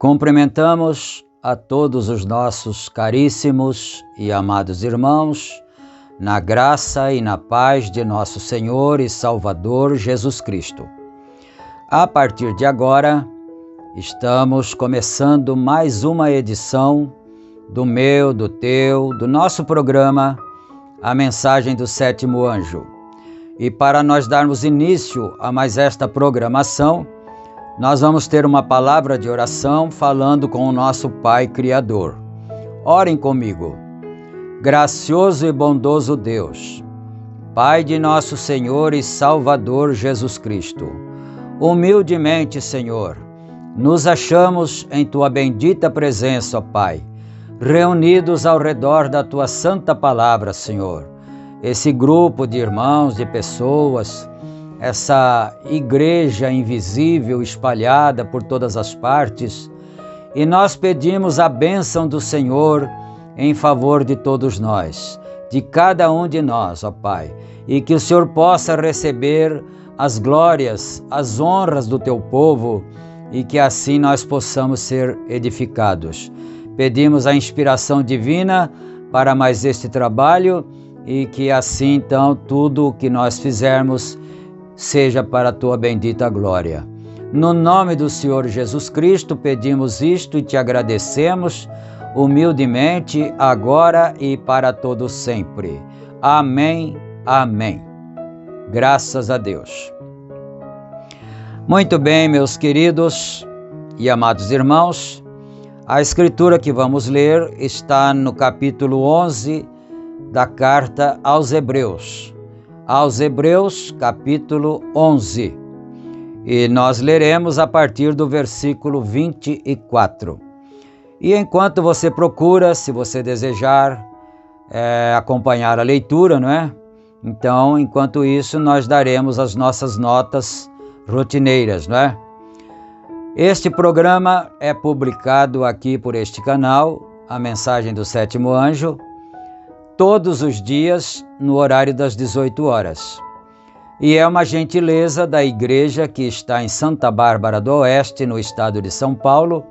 Cumprimentamos a todos os nossos caríssimos e amados irmãos, na graça e na paz de nosso Senhor e Salvador Jesus Cristo. A partir de agora, estamos começando mais uma edição do meu, do teu, do nosso programa, A Mensagem do Sétimo Anjo. E para nós darmos início a mais esta programação, nós vamos ter uma palavra de oração falando com o nosso Pai Criador. Orem comigo. Gracioso e bondoso Deus, Pai de nosso Senhor e Salvador Jesus Cristo, humildemente, Senhor, nos achamos em Tua bendita presença, ó Pai, reunidos ao redor da Tua santa palavra, Senhor. Esse grupo de irmãos, de pessoas, essa igreja invisível espalhada por todas as partes, e nós pedimos a bênção do Senhor em favor de todos nós, de cada um de nós, ó Pai, e que o Senhor possa receber as glórias, as honras do Teu povo, e que assim nós possamos ser edificados. Pedimos a inspiração divina para mais este trabalho, e que assim então tudo o que nós fizermos seja para a Tua bendita glória. No nome do Senhor Jesus Cristo pedimos isto e Te agradecemos humildemente, agora e para todo sempre. Amém, amém. Graças a Deus. Muito bem, meus queridos e amados irmãos, A escritura que vamos ler está no capítulo 11 da carta aos Hebreus. Aos Hebreus, capítulo 11. E nós leremos a partir do versículo 24. E enquanto você procura, se você desejar acompanhar a leitura, não é? Então, enquanto isso, nós daremos as nossas notas rotineiras, não é? Este programa é publicado aqui por este canal, a Mensagem do Sétimo Anjo, todos os dias no horário das 18 horas. E é uma gentileza da igreja que está em Santa Bárbara do Oeste, no estado de São Paulo,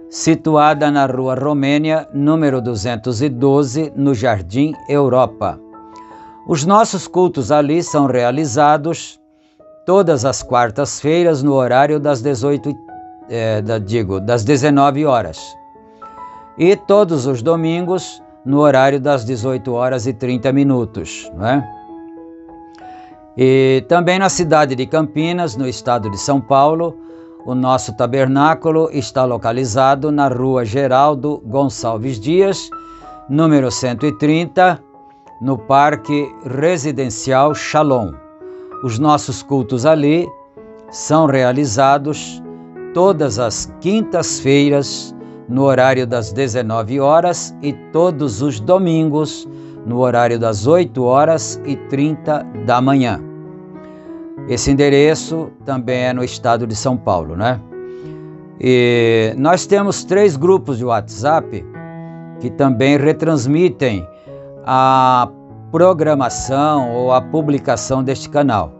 situada na Rua Romênia, número 212, no Jardim Europa. Os nossos cultos ali são realizados todas as quartas-feiras no horário das 19 horas. E todos os domingos no horário das 18 horas e 30 minutos, né? E também na cidade de Campinas, no estado de São Paulo, o nosso tabernáculo está localizado na Rua Geraldo Gonçalves Dias, número 130, no Parque Residencial Shalom. Os nossos cultos ali são realizados todas as quintas-feiras no horário das 19 horas e todos os domingos no horário das 8 horas e 30 da manhã. Esse endereço também é no estado de São Paulo, né? E nós temos 3 grupos de WhatsApp que também retransmitem a programação ou a publicação deste canal.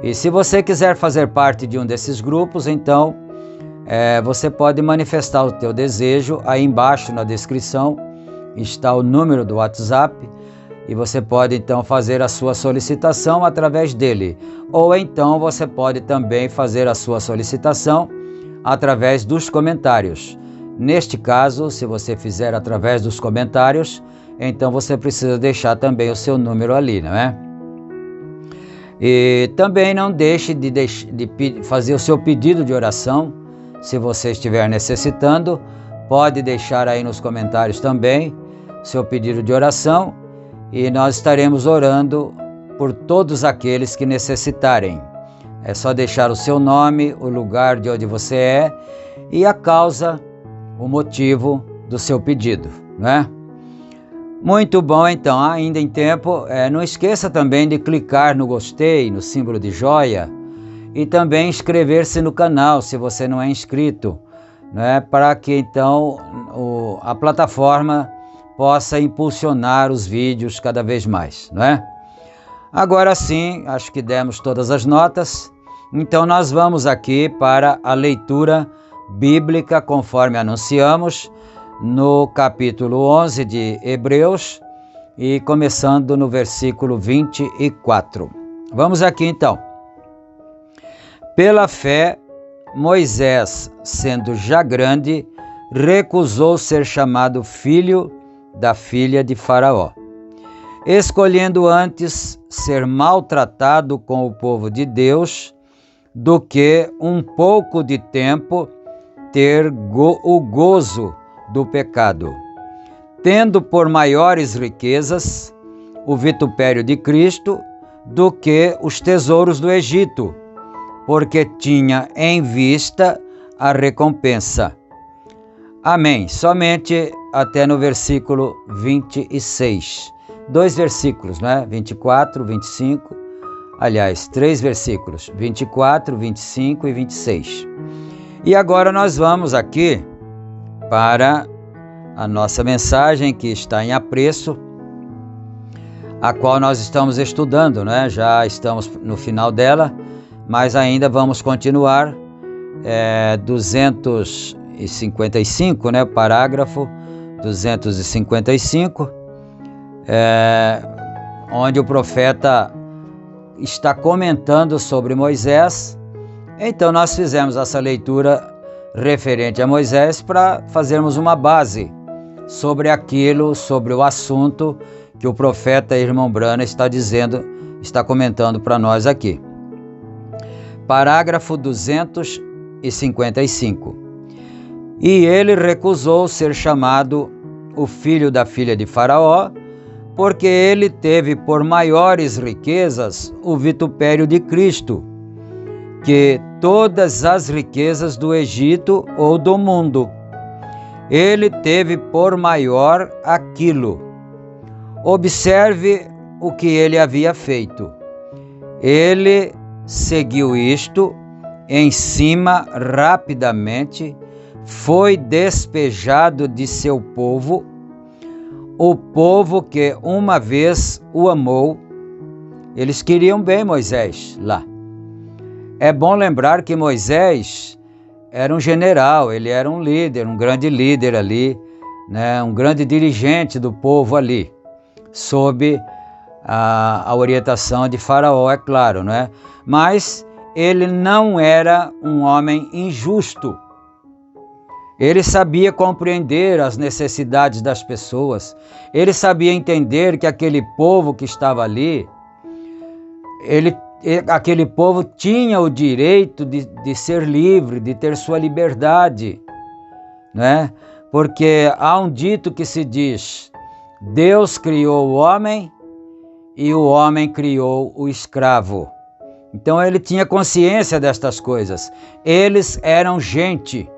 E se você quiser fazer parte de um desses grupos, então você pode manifestar o teu desejo. Aí embaixo na descrição está o número do WhatsApp e você pode então fazer a sua solicitação através dele. Ou então você pode também fazer a sua solicitação através dos comentários. Neste caso, se você fizer através dos comentários, então você precisa deixar também o seu número ali, não é? E também não deixe de fazer o seu pedido de oração. Se você estiver necessitando, pode deixar aí nos comentários também seu pedido de oração e nós estaremos orando por todos aqueles que necessitarem. É só deixar o seu nome, o lugar de onde você é e a causa, o motivo do seu pedido, não é? Muito bom, então, ainda em tempo, não esqueça também de clicar no gostei, no símbolo de joia e também inscrever-se no canal, se você não é inscrito, né, para que então a plataforma possa impulsionar os vídeos cada vez mais, não é? Agora sim, acho que demos todas as notas, então nós vamos aqui para a leitura bíblica, conforme anunciamos, no capítulo 11 de Hebreus e começando no versículo 24. Vamos aqui então. Pela fé, Moisés, sendo já grande, recusou ser chamado filho da filha de Faraó, escolhendo antes ser maltratado com o povo de Deus do que um pouco de tempo ter o gozo do pecado, tendo por maiores riquezas o vitupério de Cristo do que os tesouros do Egito, porque tinha em vista a recompensa. Amém. Somente até no versículo 26. 2 versículos, né? 24, 25. Aliás, 3 versículos. 24, 25 e 26. E agora nós vamos aqui para a nossa mensagem que está em apreço, a qual nós estamos estudando, né? Já estamos no final dela, mas ainda vamos continuar. 255, né? Parágrafo 255, onde o profeta está comentando sobre Moisés. Então nós fizemos essa leitura referente a Moisés para fazermos uma base sobre aquilo, sobre o assunto que o profeta Irmão Brana está comentando para nós aqui. Parágrafo 255. E ele recusou ser chamado o filho da filha de Faraó, porque ele teve por maiores riquezas o vitupério de Cristo, que todas as riquezas do Egito ou do mundo. Ele teve por maior aquilo. Observe o que ele havia feito. Ele seguiu isto em cima rapidamente, foi despejado de seu povo, o povo que uma vez o amou. Eles queriam bem Moisés lá. É bom lembrar que Moisés era um general, ele era um líder, um grande líder ali, né? Um grande dirigente do povo ali, sob a orientação de Faraó, é claro, né? Mas ele não era um homem injusto. Ele sabia compreender as necessidades das pessoas. Ele sabia entender que aquele povo que estava ali, aquele povo tinha o direito de ser livre, de ter sua liberdade, né? Porque há um dito que se diz: Deus criou o homem e o homem criou o escravo. Então ele tinha consciência destas coisas. Eles eram gente,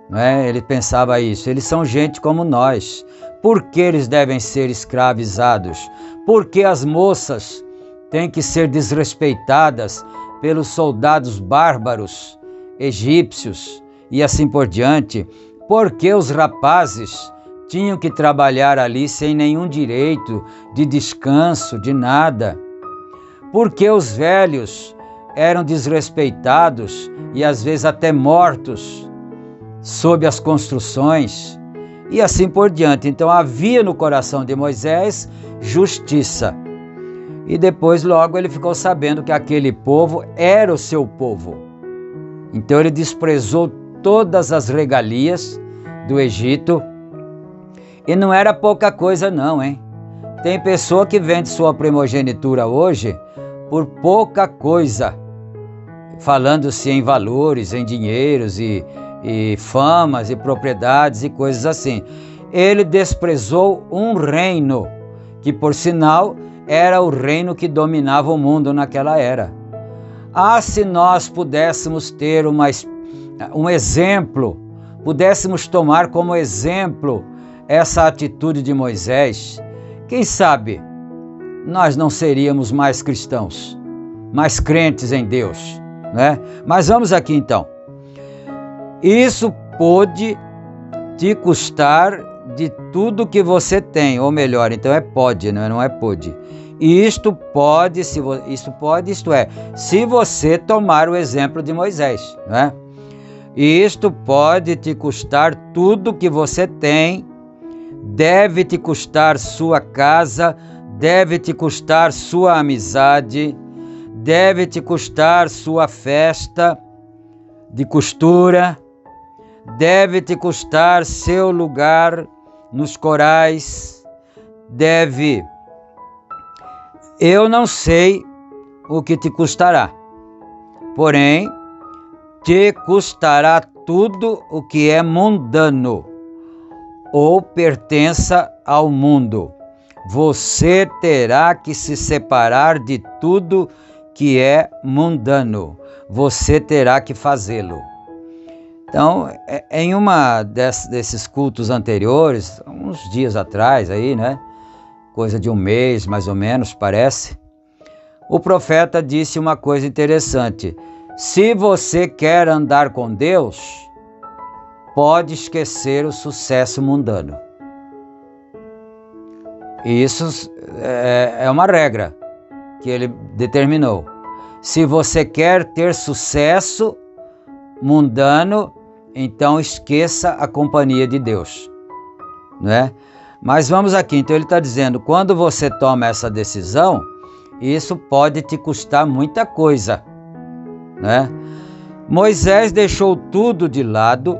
né? Ele pensava isso, eles são gente como nós. Por que eles devem ser escravizados? Por que as moças têm que ser desrespeitadas pelos soldados bárbaros, egípcios e assim por diante? Por que os rapazes tinham que trabalhar ali sem nenhum direito de descanso, de nada? Por que os velhos eram desrespeitados e às vezes até mortos sob as construções? E assim por diante. Então havia no coração de Moisés justiça. E depois logo ele ficou sabendo que aquele povo era o seu povo. Então ele desprezou todas as regalias do Egito. E não era pouca coisa não, hein? Tem pessoa que vende sua primogenitura hoje por pouca coisa, falando-se em valores, em dinheiros e famas e propriedades e coisas assim. Ele desprezou um reino, que por sinal era o reino que dominava o mundo naquela era. Ah, se nós pudéssemos ter um exemplo, pudéssemos tomar como exemplo essa atitude de Moisés, quem sabe nós não seríamos mais cristãos, mais crentes em Deus, né? Mas vamos aqui então. Isso pode te custar de tudo que você tem, ou melhor, então é pode, não é pode. Isto pode, se você tomar o exemplo de Moisés, né? Isto pode te custar tudo que você tem, deve te custar sua casa, deve te custar sua amizade, deve te custar sua festa de costura, deve te custar seu lugar nos corais, deve. Eu não sei o que te custará, porém, te custará tudo o que é mundano ou pertença ao mundo. Você terá que se separar de tudo que é mundano. Você terá que fazê-lo. Então, em uma desses cultos anteriores, uns dias atrás aí, né? Coisa de um mês, mais ou menos, parece. O profeta disse uma coisa interessante. Se você quer andar com Deus, pode esquecer o sucesso mundano. E isso é uma regra que ele determinou. Se você quer ter sucesso mundano, então esqueça a companhia de Deus, né? Mas vamos aqui, então ele está dizendo, quando você toma essa decisão, isso pode te custar muita coisa, né? Moisés deixou tudo de lado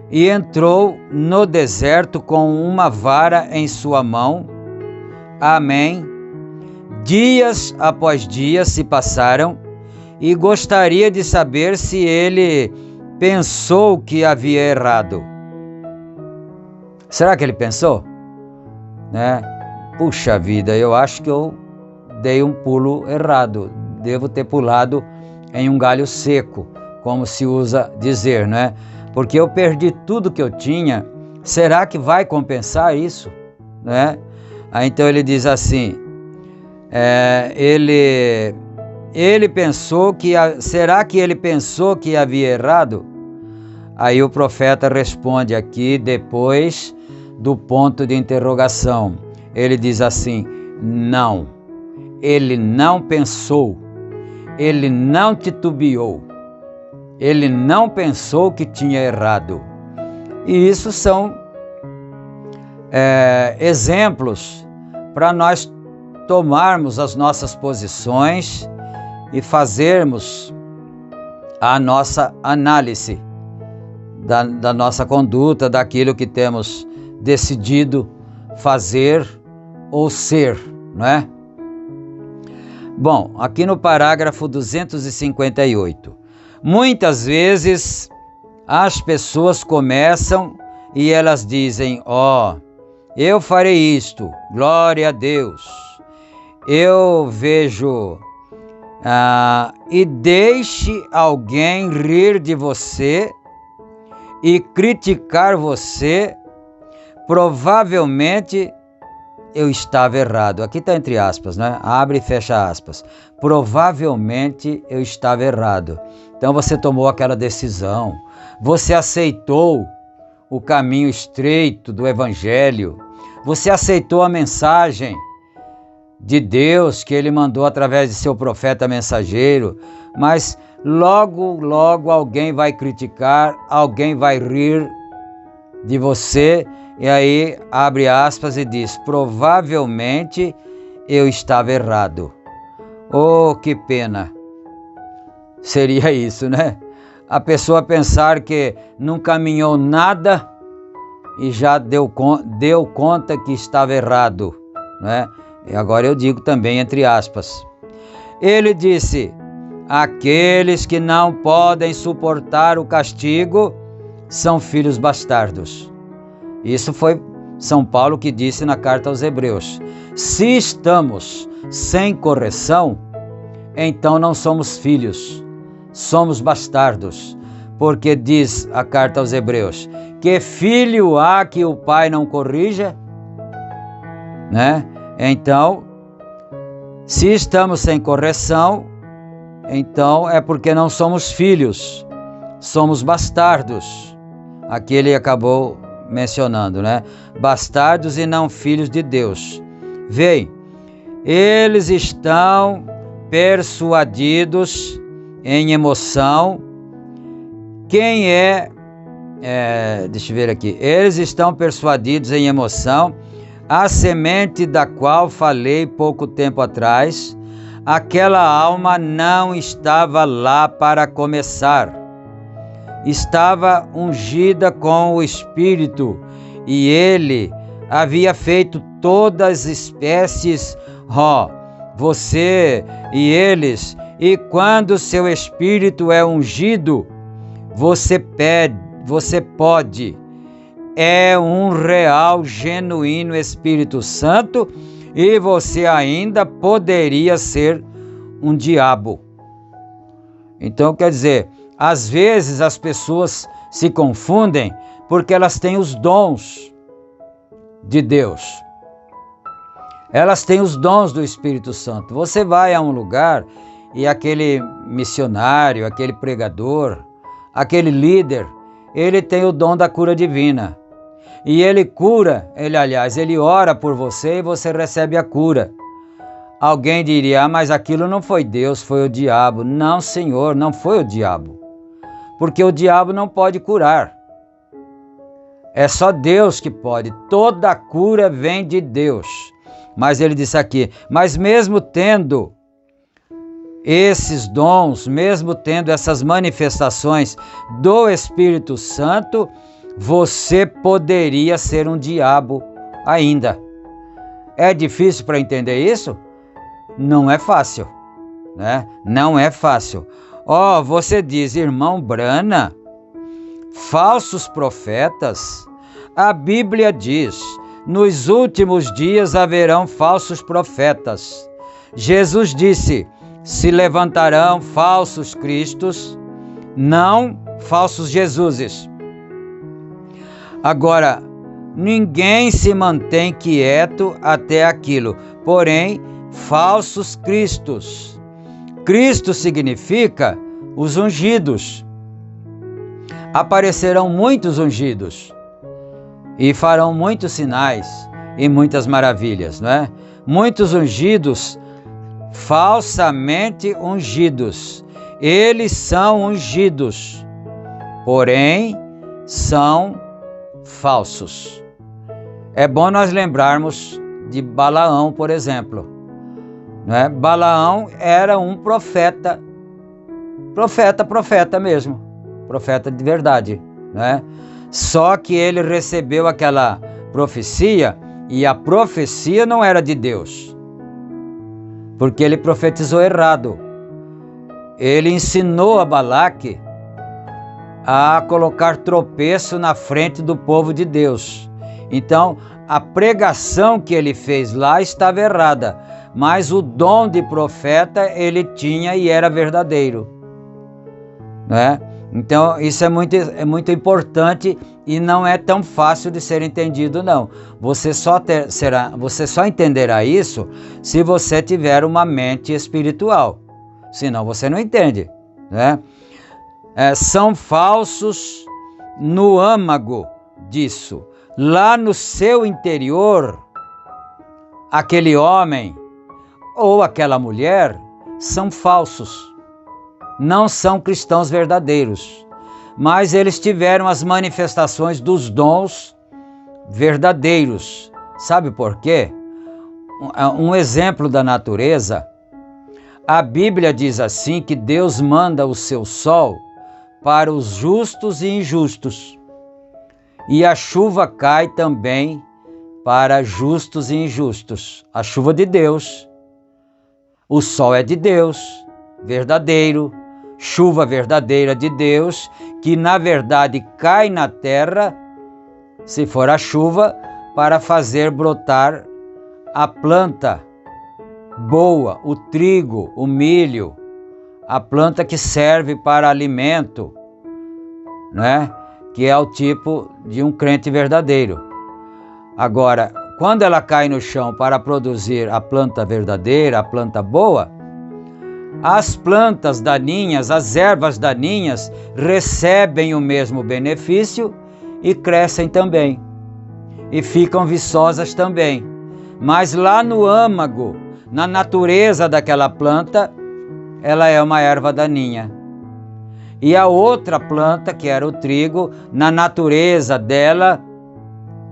e entrou no deserto com uma vara em sua mão. Amém. Dias após dias se passaram e gostaria de saber se ele pensou que havia errado. Será que ele pensou? Né? Puxa vida, eu acho que eu dei um pulo errado. Devo ter pulado em um galho seco, como se usa dizer, né? Porque eu perdi tudo que eu tinha. Será que vai compensar isso? Né? Aí então ele diz assim, ele pensou que... Será que ele pensou que havia errado? Aí o profeta responde aqui, depois do ponto de interrogação. Ele diz assim, não. Ele não pensou. Ele não titubeou. Ele não pensou que tinha errado. E isso são exemplos para nós tomarmos as nossas posições e fazermos a nossa análise da nossa conduta, daquilo que temos decidido fazer ou ser, não é? Bom, aqui no parágrafo 258, muitas vezes as pessoas começam e elas dizem, eu farei isto, glória a Deus, eu vejo, e deixe alguém rir de você e criticar você, provavelmente eu estava errado. Aqui está entre aspas, né? Abre e fecha aspas. Provavelmente eu estava errado. Então você tomou aquela decisão, você aceitou o caminho estreito do Evangelho, você aceitou a mensagem de Deus que Ele mandou através de seu profeta mensageiro, mas logo alguém vai criticar, alguém vai rir de você, e aí abre aspas e diz, provavelmente eu estava errado. Oh, que pena. Seria isso, né? A pessoa pensar que não caminhou nada e já deu conta que estava errado, né? E agora eu digo também entre aspas. Ele disse, aqueles que não podem suportar o castigo são filhos bastardos. Isso foi São Paulo que disse na carta aos Hebreus. Se estamos sem correção, então não somos filhos, somos bastardos. Porque diz a carta aos Hebreus, que filho há que o pai não corrija? Né? Então, se estamos sem correção, então é porque não somos filhos, somos bastardos. Aqui ele acabou mencionando, né? Bastardos e não filhos de Deus. Veem, eles estão persuadidos em emoção. Quem deixa eu ver aqui. Eles estão persuadidos em emoção. A semente da qual falei pouco tempo atrás, aquela alma não estava lá para começar. Estava ungida com o Espírito e ele havia feito todas as espécies, você e eles, e quando seu Espírito é ungido, você pode, é um real, genuíno Espírito Santo e você ainda poderia ser um diabo. Então, quer dizer, às vezes as pessoas se confundem porque elas têm os dons de Deus. Elas têm os dons do Espírito Santo. Você vai a um lugar e aquele missionário, aquele pregador, aquele líder, ele tem o dom da cura divina. E ele cura, ele ora por você e você recebe a cura. Alguém diria, mas aquilo não foi Deus, foi o diabo. Não, Senhor, não foi o diabo. Porque o diabo não pode curar. É só Deus que pode. Toda cura vem de Deus. Mas ele disse aqui, mas mesmo tendo esses dons, mesmo tendo essas manifestações do Espírito Santo, você poderia ser um diabo ainda. É difícil para entender isso? Não é fácil, né? Não é fácil. Você diz, irmão Brana, falsos profetas, a Bíblia diz: nos últimos dias haverão falsos profetas. Jesus disse: se levantarão falsos cristos, não falsos Jesuses. Agora, ninguém se mantém quieto até aquilo, porém, falsos cristos. Cristo significa os ungidos. Aparecerão muitos ungidos e farão muitos sinais e muitas maravilhas, não é? Muitos ungidos, falsamente ungidos. Eles são ungidos, porém são falsos. É bom nós lembrarmos de Balaão, por exemplo, não é? Balaão era um profeta mesmo, profeta de verdade, não é? Só que ele recebeu aquela profecia e a profecia não era de Deus, porque ele profetizou errado. Ele ensinou a Balaque a colocar tropeço na frente do povo de Deus. Então, a pregação que ele fez lá estava errada, mas o dom de profeta ele tinha e era verdadeiro, né? Então, isso é muito importante e não é tão fácil de ser entendido, não. Você só entenderá isso se você tiver uma mente espiritual, senão você não entende, né? São falsos no âmago disso. Lá no seu interior, aquele homem ou aquela mulher são falsos. Não são cristãos verdadeiros, mas eles tiveram as manifestações dos dons verdadeiros. Sabe por quê? Um exemplo da natureza, a Bíblia diz assim que Deus manda o seu sol para os justos e injustos, e a chuva cai também para justos e injustos. A chuva de Deus, o sol é de Deus, verdadeiro, chuva verdadeira de Deus, que na verdade cai na terra, se for a chuva, para fazer brotar a planta boa, o trigo, o milho, a planta que serve para alimento, né? Que é o tipo de um crente verdadeiro. Agora, quando ela cai no chão para produzir a planta verdadeira, a planta boa, as plantas daninhas, as ervas daninhas, recebem o mesmo benefício e crescem também, e ficam viçosas também. Mas lá no âmago, na natureza daquela planta, ela é uma erva daninha. E a outra planta, que era o trigo, na natureza dela,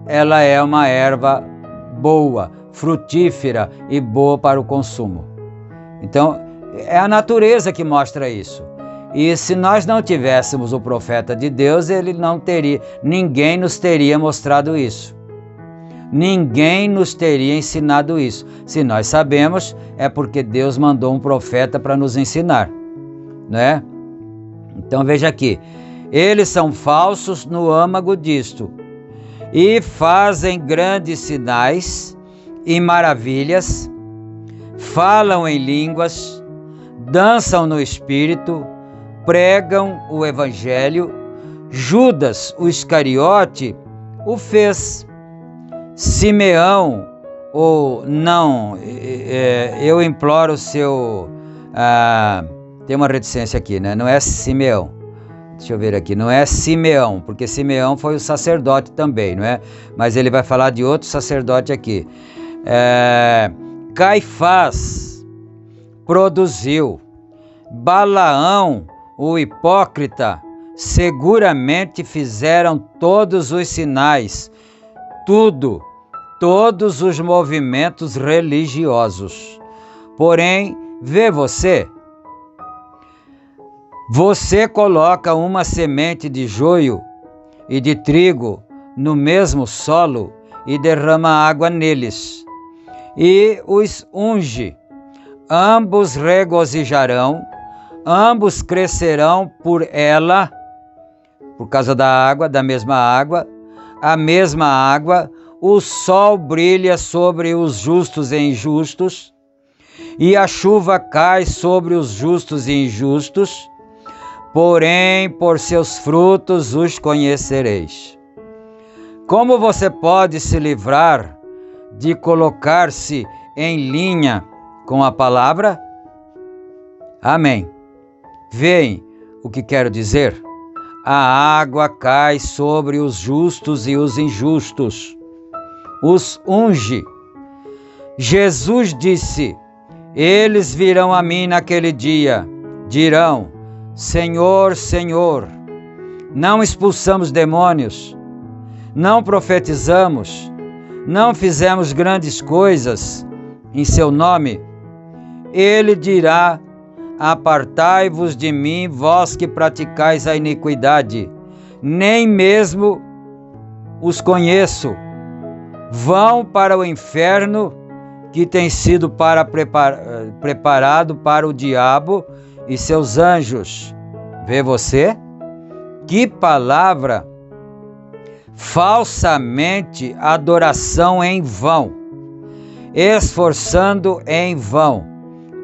ela é uma erva boa, frutífera e boa para o consumo. Então, é a natureza que mostra isso. E se nós não tivéssemos o profeta de Deus, ninguém nos teria mostrado isso. Ninguém nos teria ensinado isso. Se nós sabemos, é porque Deus mandou um profeta para nos ensinar, né? Então veja aqui, eles são falsos no âmago disto, e fazem grandes sinais e maravilhas, falam em línguas, dançam no espírito, pregam o evangelho. Judas, o Iscariote, o fez. Simeão, ou não, eu imploro o seu... tem uma reticência aqui, né? Não é Simeão. Deixa eu ver aqui, não é Simeão, porque Simeão foi o sacerdote também, não é? Mas ele vai falar de outro sacerdote aqui. Caifás produziu. Balaão, o hipócrita, seguramente fizeram todos os sinais, todos os movimentos religiosos. Porém, vê você coloca uma semente de joio e de trigo no mesmo solo e derrama água neles, e os unge. Ambos regozijarão, ambos crescerão por ela, por causa da água, da mesma água, a mesma água, o sol brilha sobre os justos e injustos, e a chuva cai sobre os justos e injustos, porém por seus frutos os conhecereis. Como você pode se livrar de colocar-se em linha com a palavra? Amém. Veem o que quero dizer? A água cai sobre os justos e os injustos, os unge. Jesus disse: eles virão a mim naquele dia, dirão: Senhor, Senhor, não expulsamos demônios, não profetizamos, não fizemos grandes coisas em seu nome? Ele dirá: apartai-vos de mim, vós que praticais a iniquidade, nem mesmo os conheço. Vão para o inferno, que tem sido preparado para o diabo e seus anjos. Vê você? Que palavra! Falsamente adoração em vão, esforçando em vão.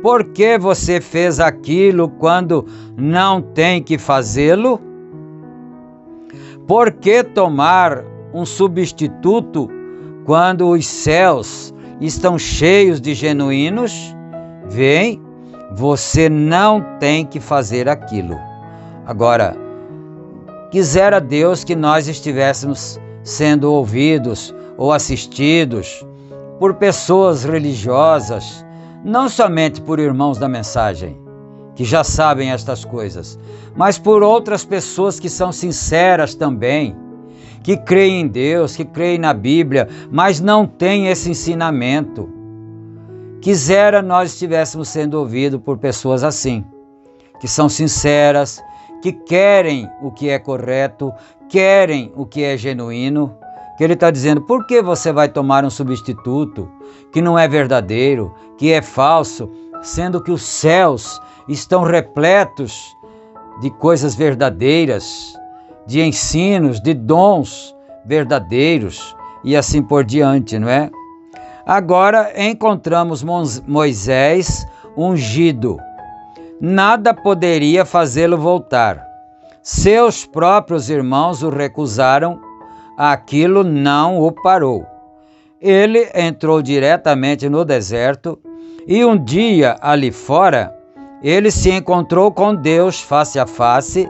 Por que você fez aquilo quando não tem que fazê-lo? Por que tomar um substituto quando os céus estão cheios de genuínos? Vem, você não tem que fazer aquilo. Agora, quisera Deus que nós estivéssemos sendo ouvidos ou assistidos por pessoas religiosas, não somente por irmãos da mensagem, que já sabem estas coisas, mas por outras pessoas que são sinceras também, que creem em Deus, que creem na Bíblia, mas não têm esse ensinamento. Quisera nós estivéssemos sendo ouvidos por pessoas assim, que são sinceras, que querem o que é correto, querem o que é genuíno, que ele está dizendo: por que você vai tomar um substituto que não é verdadeiro, que é falso, sendo que os céus estão repletos de coisas verdadeiras, de ensinos, de dons verdadeiros e assim por diante, não é? Agora encontramos Moisés ungido. Nada poderia fazê-lo voltar. Seus próprios irmãos o recusaram, aquilo não o parou. Ele entrou diretamente no deserto e um dia ali fora, ele se encontrou com Deus face a face,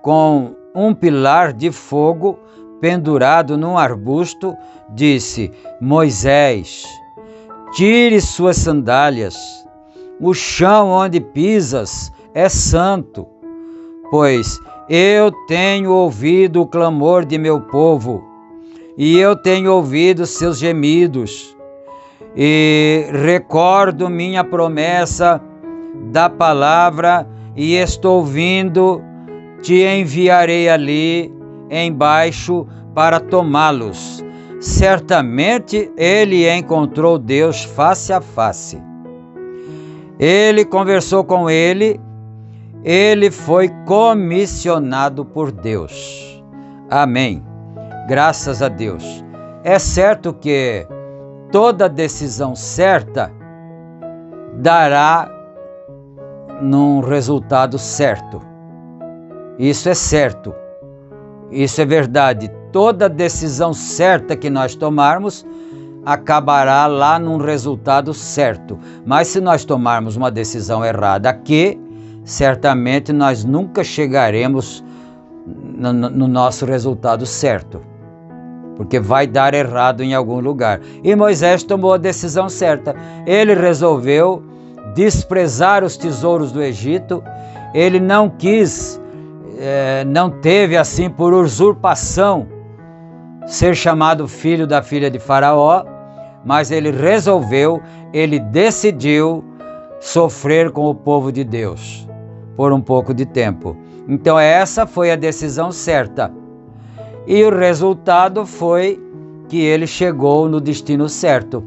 com um pilar de fogo pendurado num arbusto. Disse: Moisés, tire suas sandálias, o chão onde pisas é santo, pois eu tenho ouvido o clamor de meu povo, e eu tenho ouvido seus gemidos, e recordo minha promessa da palavra, e estou vindo, te enviarei ali embaixo para tomá-los. Certamente ele encontrou Deus face a face. Ele conversou com ele, ele foi comissionado por Deus. Amém. Graças a Deus. É certo que toda decisão certa dará num resultado certo. Isso é certo. Isso é verdade. Toda decisão certa que nós tomarmos acabará lá num resultado certo. Mas se nós tomarmos uma decisão errada aqui, certamente nós nunca chegaremos no nosso resultado certo, porque vai dar errado em algum lugar. E Moisés tomou a decisão certa. Ele resolveu desprezar os tesouros do Egito. Ele não quis, não teve assim por usurpação ser chamado filho da filha de Faraó, mas ele resolveu, ele decidiu sofrer com o povo de Deus por um pouco de tempo. Então essa foi a decisão certa. E o resultado foi que ele chegou no destino certo.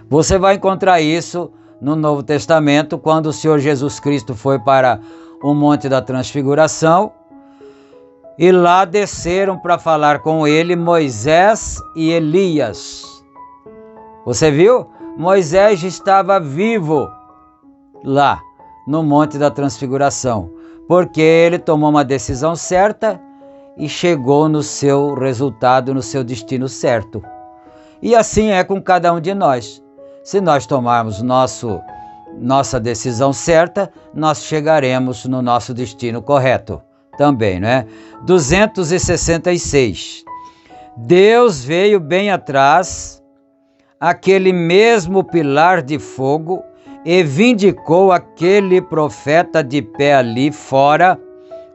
Você vai encontrar isso no Novo Testamento, quando o Senhor Jesus Cristo foi para o Monte da Transfiguração. E lá desceram para falar com ele Moisés e Elias. Você viu? Moisés estava vivo lá no Monte da Transfiguração, porque ele tomou uma decisão certa e chegou no seu resultado, no seu destino certo. E assim é com cada um de nós. Se nós tomarmos nossa decisão certa, nós chegaremos no nosso destino correto também, né? 266. Deus veio bem atrás, aquele mesmo pilar de fogo, e vindicou aquele profeta de pé ali fora,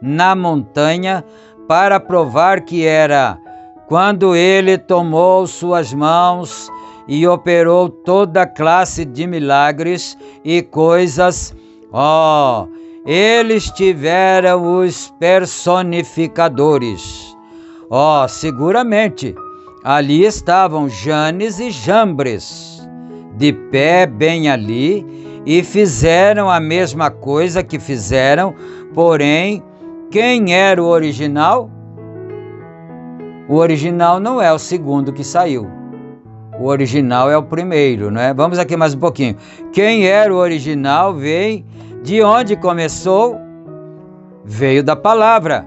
na montanha, para provar que era quando ele tomou suas mãos e operou toda classe de milagres e coisas. Eles tiveram os personificadores. Seguramente ali estavam Janes e Jambres, de pé bem ali, e fizeram a mesma coisa que fizeram, porém, quem era o original? O original não é o segundo que saiu. O original é o primeiro, né? Vamos aqui mais um pouquinho. Quem era o original veio de onde começou? Veio da palavra.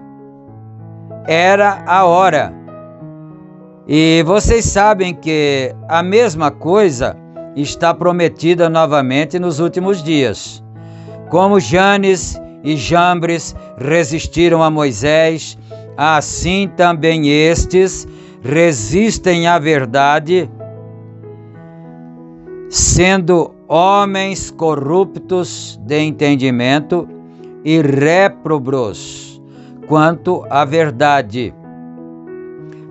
Era a hora. E vocês sabem que a mesma coisa está prometida novamente nos últimos dias. Como Janes e Jambres resistiram a Moisés, assim também estes resistem à verdade, sendo homens corruptos de entendimento e réprobos quanto à verdade.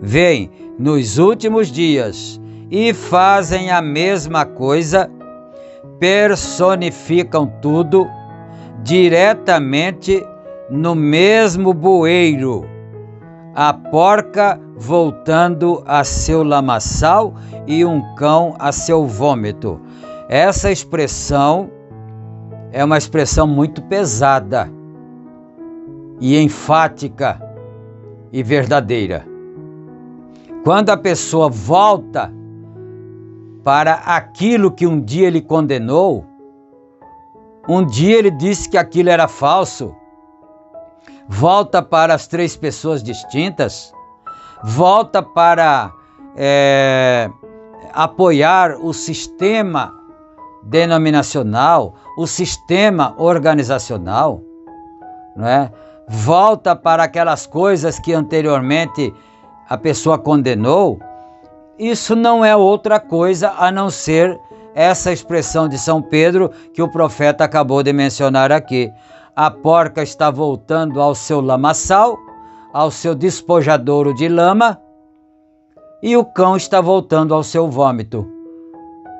Vêm nos últimos dias e fazem a mesma coisa, personificam tudo diretamente no mesmo bueiro, a porca voltando a seu lamaçal e um cão a seu vômito. Essa expressão é uma expressão muito pesada e enfática e verdadeira. Quando a pessoa volta para aquilo que um dia ele condenou, um dia ele disse que aquilo era falso, volta para as três pessoas distintas, volta para apoiar o sistema denominacional, o sistema organizacional, não é? Volta para aquelas coisas que anteriormente a pessoa condenou. Isso não é outra coisa a não ser essa expressão de São Pedro que o profeta acabou de mencionar aqui. A porca está voltando ao seu lamaçal, ao seu despojadouro de lama, e o cão está voltando ao seu vômito,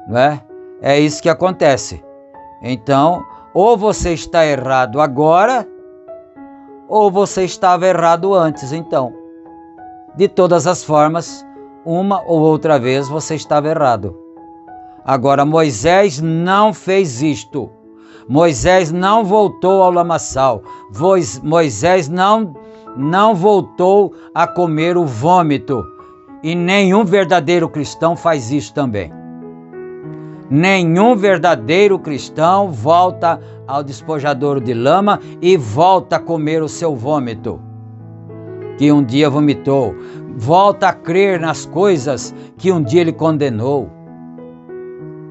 não é? É isso que acontece. Então, ou você está errado agora, ou você estava errado antes, então. De todas as formas, uma ou outra vez você estava errado. Agora, Moisés não fez isto. Moisés não voltou ao lamaçal. Moisés não voltou a comer o vômito. E nenhum verdadeiro cristão faz isso também. Nenhum verdadeiro cristão volta ao despojadouro de lama e volta a comer o seu vômito, que um dia vomitou. Volta a crer nas coisas que um dia ele condenou.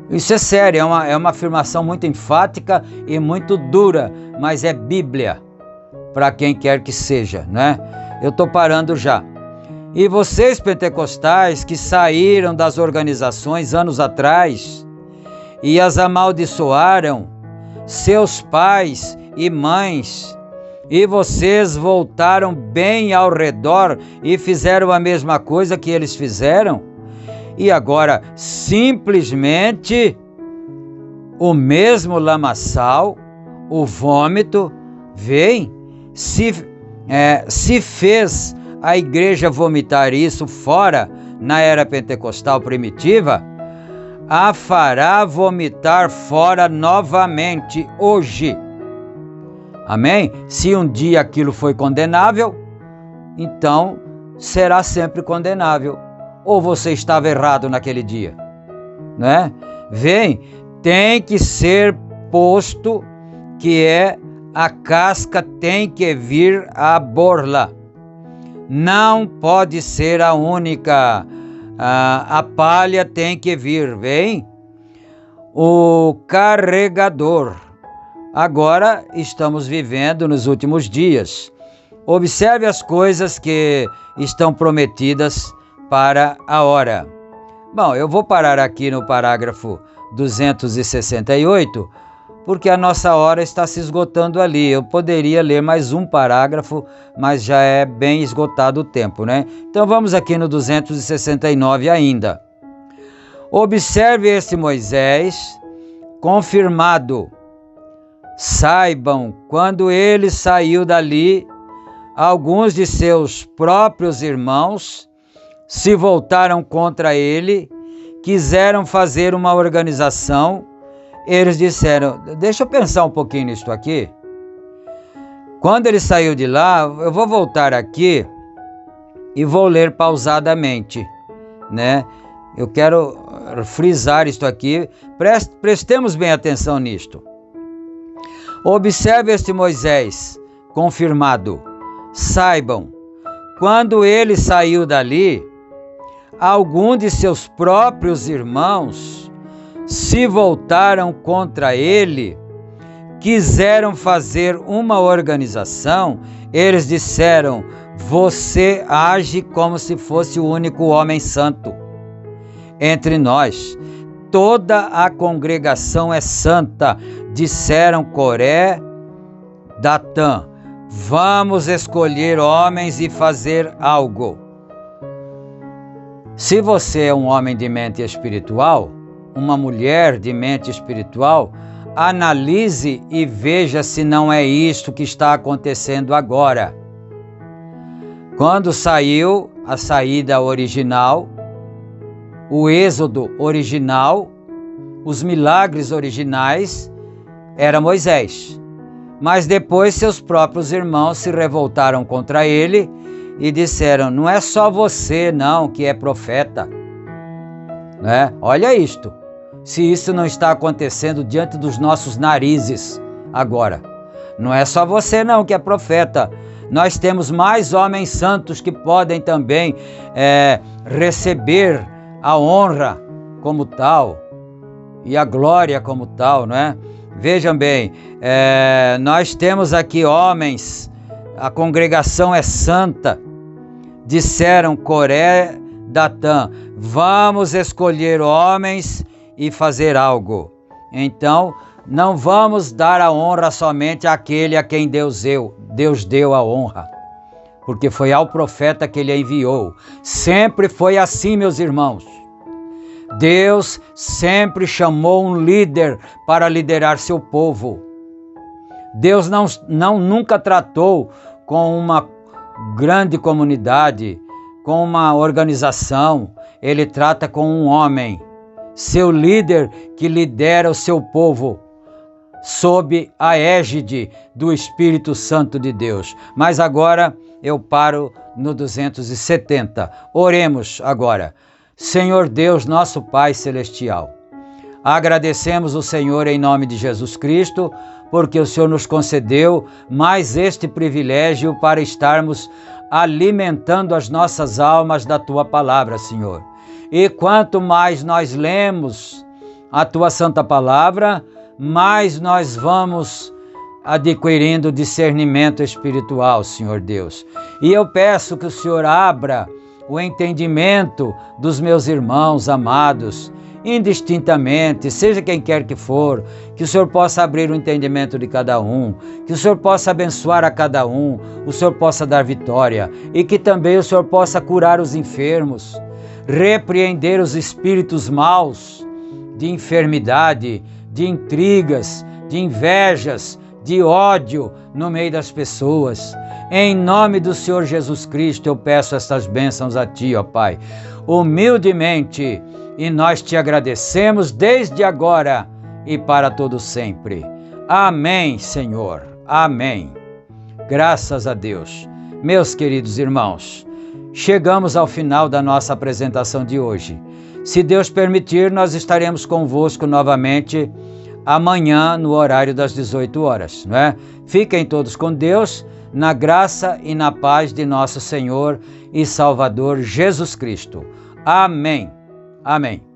Isso é sério, é uma afirmação muito enfática e muito dura, mas é Bíblia, para quem quer que seja, né? Eu estou parando já. E vocês pentecostais que saíram das organizações anos atrás e as amaldiçoaram, seus pais e mães, e vocês voltaram bem ao redor e fizeram a mesma coisa que eles fizeram, e agora simplesmente o mesmo lamaçal, o vômito, vem, se fez a igreja vomitar isso fora na era pentecostal primitiva, a fará vomitar fora novamente hoje. Amém? Se um dia aquilo foi condenável, então será sempre condenável. Ou você estava errado naquele dia, né? Vem, tem que ser posto, que é a casca tem que vir à borla. Não pode ser a única. A palha tem que vir, vem? O carregador. Agora estamos vivendo nos últimos dias. Observe as coisas que estão prometidas para a hora. Bom, eu vou parar aqui no parágrafo 268, porque a nossa hora está se esgotando ali. Eu poderia ler mais um parágrafo, mas já é bem esgotado o tempo, né? Então vamos aqui no 269 ainda. Observe esse Moisés confirmado. Saibam, quando ele saiu dali, alguns de seus próprios irmãos se voltaram contra ele, quiseram fazer uma organização. Eles disseram, deixa eu pensar um pouquinho nisso aqui. Quando ele saiu de lá, eu vou voltar aqui e vou ler pausadamente, né? Eu quero frisar isto aqui, prestemos bem atenção nisto. Observe este Moisés confirmado. Saibam, quando ele saiu dali, algum de seus próprios irmãos se voltaram contra ele, quiseram fazer uma organização. Eles disseram, você age como se fosse o único homem santo entre nós. Toda a congregação é santa, disseram Coré, Datã. Vamos escolher homens e fazer algo. Se você é um homem de mente espiritual, uma mulher de mente espiritual, analise e veja se não é isto que está acontecendo agora. Quando saiu a saída original, o êxodo original, os milagres originais, era Moisés. Mas depois seus próprios irmãos se revoltaram contra ele e disseram, não é só você não que é profeta, né? Olha isto, se isso não está acontecendo diante dos nossos narizes agora. Não é só você não que é profeta, nós temos mais homens santos que podem também receber a honra como tal e a glória como tal, não é? Vejam bem, nós temos aqui homens, a congregação é santa, disseram Coré, Datã, vamos escolher homens e fazer algo. Então, não vamos dar a honra somente àquele a quem Deus deu a honra, porque foi ao profeta que ele enviou. Sempre foi assim, meus irmãos. Deus sempre chamou um líder para liderar seu povo. Deus nunca tratou com uma grande comunidade, com uma organização. Ele trata com um homem, seu líder que lidera o seu povo sob a égide do Espírito Santo de Deus. Mas agora eu paro no 270. Oremos agora. Senhor Deus, nosso Pai Celestial, agradecemos o Senhor em nome de Jesus Cristo, porque o Senhor nos concedeu mais este privilégio para estarmos alimentando as nossas almas da Tua Palavra, Senhor. E quanto mais nós lemos a Tua Santa Palavra, mais nós vamos adquirindo discernimento espiritual, Senhor Deus. E eu peço que o Senhor abra o entendimento dos meus irmãos amados, indistintamente, seja quem quer que for, que o Senhor possa abrir o entendimento de cada um, que o Senhor possa abençoar a cada um, o Senhor possa dar vitória e que também o Senhor possa curar os enfermos, repreender os espíritos maus de enfermidade, de intrigas, de invejas, de ódio no meio das pessoas. Em nome do Senhor Jesus Cristo, eu peço estas bênçãos a Ti, ó Pai, humildemente, e nós Te agradecemos desde agora e para todo sempre. Amém, Senhor. Amém. Graças a Deus. Meus queridos irmãos, chegamos ao final da nossa apresentação de hoje. Se Deus permitir, nós estaremos convosco novamente amanhã no horário das 18 horas, não é? Fiquem todos com Deus, na graça e na paz de nosso Senhor e Salvador Jesus Cristo. Amém. Amém.